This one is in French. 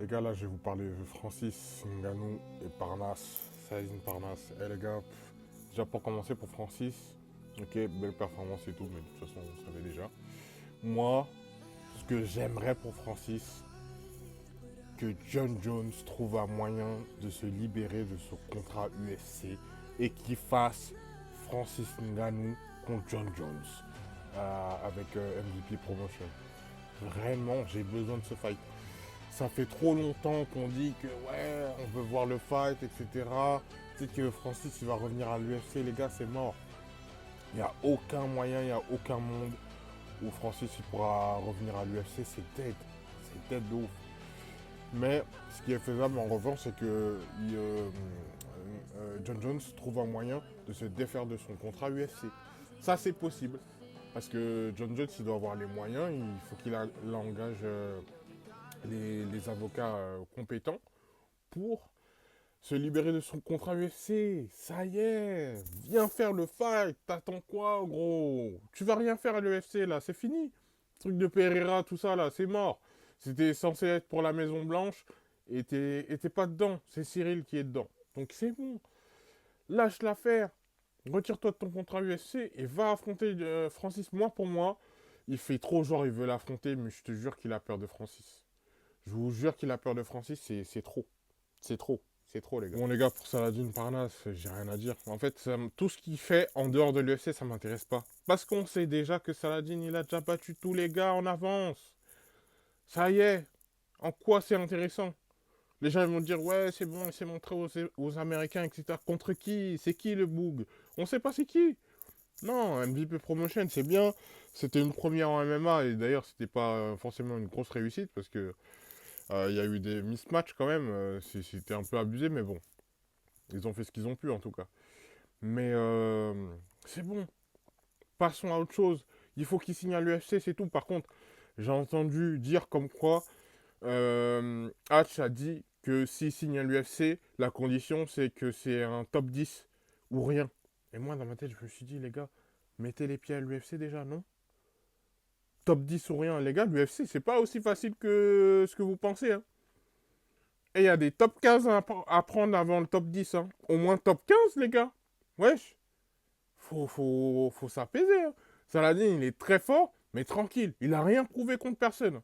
Les gars, là, je vais vous parler de Francis Ngannou et Parnasse, Saïdine Parnasse. Eh les gars, déjà pour commencer, pour Francis, ok, belle performance et tout, mais de toute façon, on savait déjà. Moi, ce que j'aimerais pour Francis, que John Jones trouve un moyen de se libérer de ce contrat UFC et qu'il fasse Francis Ngannou contre John Jones avec MVP Promotion. Vraiment, j'ai besoin de ce fight. Ça fait trop longtemps qu'on dit que ouais, on veut voir le fight, etc. Tu sais que Francis il va revenir à l'UFC, les gars, c'est mort. Il n'y a aucun moyen, il n'y a aucun monde où Francis il pourra revenir à l'UFC, c'est dead. C'est dead de ouf. Mais ce qui est faisable en revanche, c'est que John Jones trouve un moyen de se défaire de son contrat UFC. Ça, c'est possible. Parce que John Jones, il doit avoir les moyens, il faut qu'il engage les avocats compétents pour se libérer de son contrat UFC. Ça y est, viens faire le fight. T'attends quoi, gros? Tu vas rien faire à l'UFC, là, c'est fini. Le truc de Pereira, tout ça, là, c'est mort. C'était censé être pour la Maison Blanche et t'es pas dedans. C'est Cyril qui est dedans. Donc c'est bon. Lâche l'affaire. Retire-toi de ton contrat UFC et va affronter Francis. Moi, pour moi, il fait trop genre, il veut l'affronter, mais je te jure qu'il a peur de Francis. Je vous jure qu'il a peur de Francis, c'est trop. C'est trop. C'est trop, les gars. Bon, les gars, pour Saladin Parnasse, j'ai rien à dire. En fait, tout ce qu'il fait en dehors de l'UFC, ça m'intéresse pas. Parce qu'on sait déjà que Saladin, il a déjà battu tous les gars en avance. Ça y est. En quoi c'est intéressant? Les gens ils vont dire, ouais, c'est bon, il s'est montré aux Américains, etc. Contre qui? C'est qui le boug? On sait pas c'est qui. Non, MVP Promotion, c'est bien. C'était une première en MMA et d'ailleurs, c'était pas forcément une grosse réussite parce que il y a eu des mismatchs quand même. C'était un peu abusé, mais bon. Ils ont fait ce qu'ils ont pu en tout cas. Mais c'est bon. Passons à autre chose. Il faut qu'il signe à l'UFC, c'est tout. Par contre, j'ai entendu dire comme quoi Hatch a dit que s'il signe à l'UFC, la condition c'est que c'est un top 10 ou rien. Et moi, dans ma tête, je me suis dit, les gars, mettez les pieds à l'UFC déjà, non? Top 10 ou rien. Les gars, l'UFC, c'est pas aussi facile que ce que vous pensez, hein. Et il y a des top 15 à prendre avant le top 10. Hein. Au moins top 15, les gars. Wesh. Faut s'apaiser. Hein. Saladin, il est très fort, mais tranquille. Il a rien prouvé contre personne.